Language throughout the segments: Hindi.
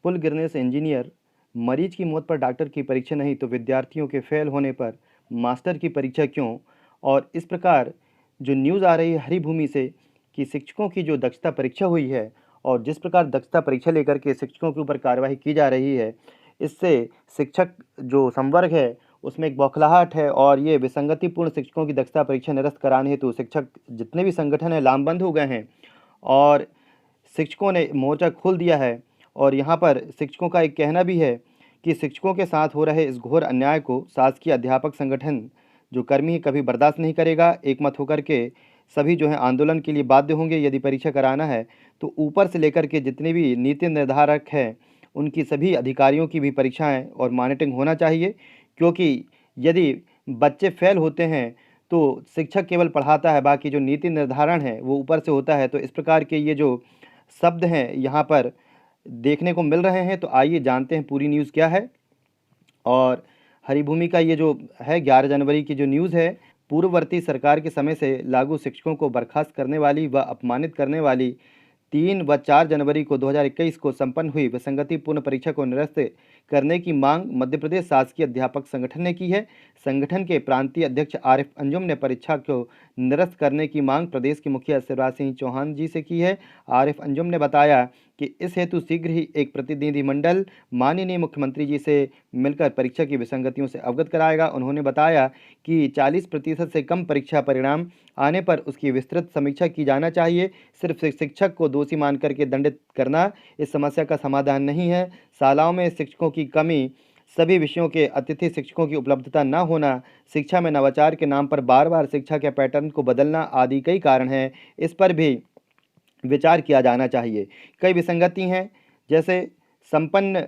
पुल गिरने से इंजीनियर, मरीज की मौत पर डॉक्टर की परीक्षा नहीं तो विद्यार्थियों के फेल होने पर मास्टर की परीक्षा क्यों। और इस प्रकार जो न्यूज़ आ रही है हरिभूमि से कि शिक्षकों की जो दक्षता परीक्षा हुई है और जिस प्रकार दक्षता परीक्षा लेकर के शिक्षकों के ऊपर कार्रवाई की जा रही है, इससे शिक्षक जो संवर्ग है उसमें एक बौखलाहट है और ये विसंगतिपूर्ण शिक्षकों की दक्षता परीक्षा निरस्त कराने हेतु शिक्षक जितने भी संगठन हैं लामबंद हो गए हैं और शिक्षकों ने मोर्चा खोल दिया है। और यहाँ पर शिक्षकों का एक कहना भी है कि शिक्षकों के साथ हो रहे इस घोर अन्याय को शासकीय अध्यापक संगठन जो कर्मी है कभी बर्दाश्त नहीं करेगा। एकमत होकर के सभी जो है आंदोलन के लिए बाध्य होंगे। यदि परीक्षा कराना है तो ऊपर से लेकर के जितने भी नीति निर्धारक हैं उनकी सभी अधिकारियों की भी परीक्षाएं और मॉनिटरिंग होना चाहिए, क्योंकि यदि बच्चे फेल होते हैं तो शिक्षक केवल पढ़ाता है, बाकी जो नीति निर्धारण है वो ऊपर से होता है। तो इस प्रकार के ये जो शब्द हैं यहाँ पर देखने को मिल रहे हैं। तो आइए जानते हैं पूरी न्यूज़ क्या है। और हरिभूमि का ये जो है 11 जनवरी की जो न्यूज़ है, पूर्ववर्ती सरकार के समय से लागू शिक्षकों को बर्खास्त करने वाली व अपमानित करने वाली 3 व 4 जनवरी को 2021 को संपन्न हुई विसंगतिपूर्ण परीक्षा को निरस्त करने की मांग मध्य प्रदेश शासकीय अध्यापक संगठन ने की है। संगठन के प्रांतीय अध्यक्ष आरिफ अंजुम ने परीक्षा को निरस्त करने की मांग प्रदेश के मुखिया शिवराज सिंह चौहान जी से की है। आरिफ अंजुम ने बताया कि इस हेतु शीघ्र ही एक प्रतिनिधिमंडल माननीय मुख्यमंत्री जी से मिलकर परीक्षा की विसंगतियों से अवगत कराएगा। उन्होंने बताया कि 40% से कम परीक्षा परिणाम आने पर उसकी विस्तृत समीक्षा की जाना चाहिए। सिर्फ शिक्षक को दोषी मान करके दंडित करना इस समस्या का समाधान नहीं है। शालाओं में शिक्षकों की कमी, सभी विषयों के अतिथि शिक्षकों की उपलब्धता न होना, शिक्षा में नवाचार के नाम पर बार बार शिक्षा के पैटर्न को बदलना आदि कई कारण हैं। इस पर भी विचार किया जाना चाहिए। कई विसंगति हैं, जैसे संपन्न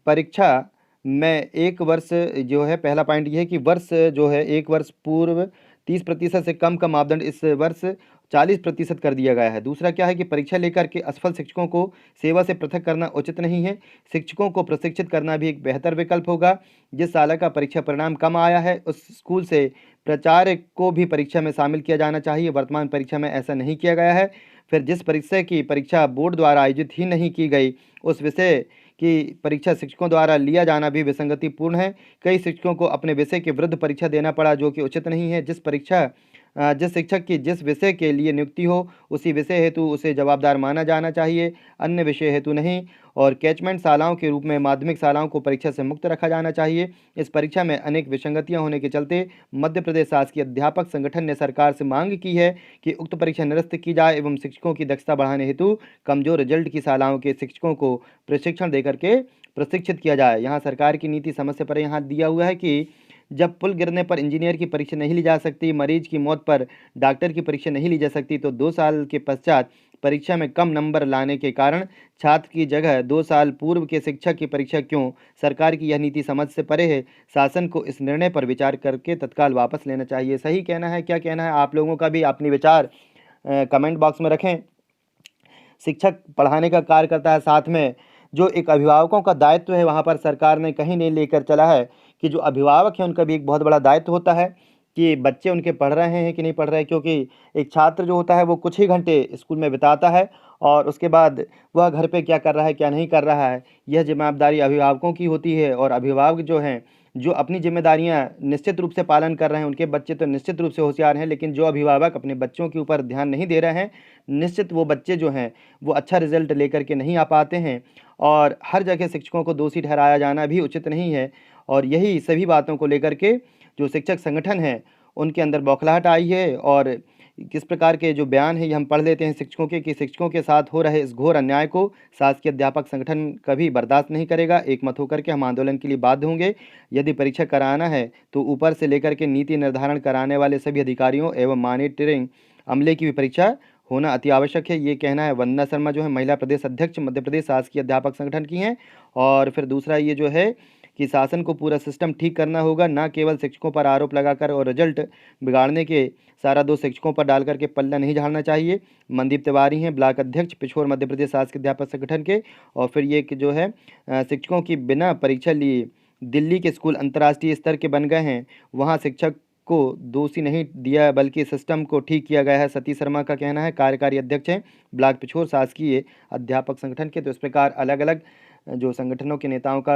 परीक्षा में 1 वर्ष जो है, पहला पॉइंट ये है कि वर्ष जो है 1 वर्ष पूर्व 30% से कम का मापदंड इस वर्ष 40% कर दिया गया है। दूसरा क्या है कि परीक्षा लेकर के असफल शिक्षकों को सेवा से पृथक करना उचित नहीं है। शिक्षकों को प्रशिक्षित करना भी एक बेहतर विकल्प होगा। जिस साल का परीक्षा परिणाम कम आया है उस स्कूल से प्राचार्य को भी परीक्षा में शामिल किया जाना चाहिए। वर्तमान परीक्षा में ऐसा नहीं किया गया है। फिर जिस विषय की परीक्षा बोर्ड द्वारा आयोजित ही नहीं की गई उस विषय की परीक्षा शिक्षकों द्वारा लिया जाना भी विसंगतिपूर्ण है। कई शिक्षकों को अपने विषय के विरुद्ध परीक्षा देना पड़ा, जो कि उचित नहीं है। जिस शिक्षक की जिस विषय के लिए नियुक्ति हो उसी विषय हेतु उसे जवाबदार माना जाना चाहिए, अन्य विषय हेतु नहीं। और कैचमेंट शालाओं के रूप में माध्यमिक शालाओं को परीक्षा से मुक्त रखा जाना चाहिए। इस परीक्षा में अनेक विसंगतियां होने के चलते मध्य प्रदेश शासकीय अध्यापक संगठन ने सरकार से मांग की है कि उक्त परीक्षा निरस्त की जाए एवं शिक्षकों की दक्षता बढ़ाने हेतु कमजोर रिजल्ट की शालाओं के शिक्षकों को प्रशिक्षण देकर के प्रशिक्षित किया जाए। यहाँ सरकार की नीति समस्या पर यहाँ दिया हुआ है कि जब पुल गिरने पर इंजीनियर की परीक्षा नहीं ली जा सकती, मरीज की मौत पर डॉक्टर की परीक्षा नहीं ली जा सकती, तो 2 साल के पश्चात परीक्षा में कम नंबर लाने के कारण छात्र की जगह 2 साल पूर्व के शिक्षक की परीक्षा क्यों। सरकार की यह नीति समझ से परे है। शासन को इस निर्णय पर विचार करके तत्काल वापस लेना चाहिए। सही कहना है, क्या कहना है आप लोगों का भी अपने विचार कमेंट बॉक्स में रखें। शिक्षक पढ़ाने का कार्य करता है, साथ में जो एक अभिभावकों का दायित्व है वहाँ पर सरकार ने कहीं नहीं लेकर चला है कि जो अभिभावक हैं उनका भी एक बहुत बड़ा दायित्व होता है कि बच्चे उनके पढ़ रहे हैं कि नहीं पढ़ रहे हैं। क्योंकि एक छात्र जो होता है वो कुछ ही घंटे स्कूल में बिताता है और उसके बाद वह घर पे क्या कर रहा है क्या नहीं कर रहा है, यह जिम्मेदारी अभिभावकों की होती है। और अभिभावक जो हैं जो अपनी जिम्मेदारियां निश्चित रूप से पालन कर रहे हैं, उनके बच्चे तो निश्चित रूप से होशियार हैं। लेकिन जो अभिभावक अपने बच्चों के ऊपर ध्यान नहीं दे रहे हैं, निश्चित वो बच्चे जो हैं वो अच्छा रिजल्ट लेकर के नहीं आ पाते हैं। और हर जगह शिक्षकों को दोषी ठहराया जाना भी उचित नहीं है। और यही सभी बातों को लेकर के जो शिक्षक संगठन है उनके अंदर बौखलाहट आई है। और किस प्रकार के जो बयान है ये हम पढ़ लेते हैं शिक्षकों के, कि शिक्षकों के साथ हो रहे इस घोर अन्याय को शासकीय अध्यापक संगठन कभी बर्दाश्त नहीं करेगा। एकमत होकर के हम आंदोलन के लिए बाध्य होंगे। यदि परीक्षा कराना है तो ऊपर से लेकर के नीति निर्धारण कराने वाले सभी अधिकारियों एवं मॉनिटरिंग अमले की भी परीक्षा होना अति आवश्यक है। ये कहना है वंदना शर्मा जो है महिला प्रदेश अध्यक्ष मध्य प्रदेश शासकीय अध्यापक संगठन की हैं। और फिर दूसरा ये जो है कि शासन को पूरा सिस्टम ठीक करना होगा, ना केवल शिक्षकों पर आरोप लगाकर और रिजल्ट बिगाड़ने के सारा दोष शिक्षकों पर डाल करके पल्ला नहीं झाड़ना चाहिए। मनदीप तिवारी हैं ब्लॉक अध्यक्ष पिछोर मध्य प्रदेश शासकीय अध्यापक संगठन के। और फिर ये कि जो है शिक्षकों की बिना परीक्षा लिए दिल्ली के स्कूल अंतर्राष्ट्रीय स्तर के बन गए हैं, वहाँ शिक्षक को दोषी नहीं दिया बल्कि सिस्टम को ठीक किया गया है। सतीश शर्मा का कहना है, कार्यकारी अध्यक्ष हैं ब्लॉक पिछोर शासकीय अध्यापक संगठन के। तो इस प्रकार अलग अलग जो संगठनों के नेताओं का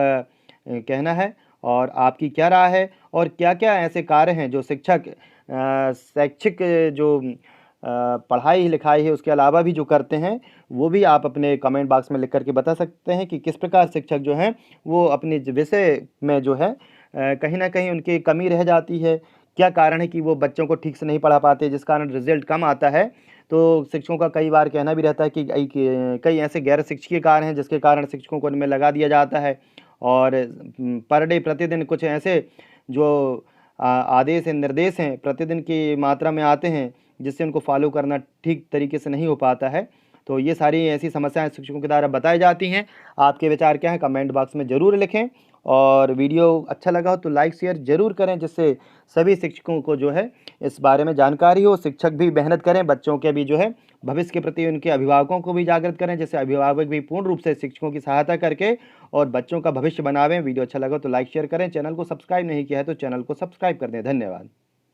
कहना है और आपकी क्या राय है, और क्या-क्या ऐसे कार्य हैं जो शिक्षक शैक्षिक जो पढ़ाई-लिखाई है उसके अलावा भी जो करते हैं, वो भी आप अपने कमेंट बॉक्स में लिख कर के बता सकते हैं कि किस प्रकार शिक्षक जो हैं वो अपने विषय में जो है कहीं न कहीं उनकी कमी रह जाती है। क्या कारण है कि वो बच्चों को ठीक से नहीं पढ़ा पाते, जिस कारण रिज़ल्ट कम आता है। तो शिक्षकों का कई बार कहना भी रहता है कि कई ऐसे गैर शिक्षकीय कार्य हैं जिसके कारण शिक्षकों को उनमें लगा दिया जाता है, और पर डे प्रतिदिन कुछ ऐसे जो आदेश हैं, निर्देश हैं, प्रतिदिन की मात्रा में आते हैं, जिससे उनको फॉलो करना ठीक तरीके से नहीं हो पाता है। तो ये सारी ऐसी समस्याएँ शिक्षकों के द्वारा बताई जाती हैं। आपके विचार क्या हैं? कमेंट बॉक्स में ज़रूर लिखें, और वीडियो अच्छा लगा हो तो लाइक शेयर ज़रूर करें, जिससे सभी शिक्षकों को जो है इस बारे में जानकारी हो। शिक्षक भी मेहनत करें, बच्चों के भी जो है भविष्य के प्रति उनके अभिभावकों को भी जागृत करें, जिससे अभिभावक भी पूर्ण रूप से शिक्षकों की सहायता करके और बच्चों का भविष्य बनावें। वीडियो अच्छा लगा तो लाइक शेयर करें। चैनल को सब्सक्राइब नहीं किया है तो चैनल को सब्सक्राइब कर दें। धन्यवाद।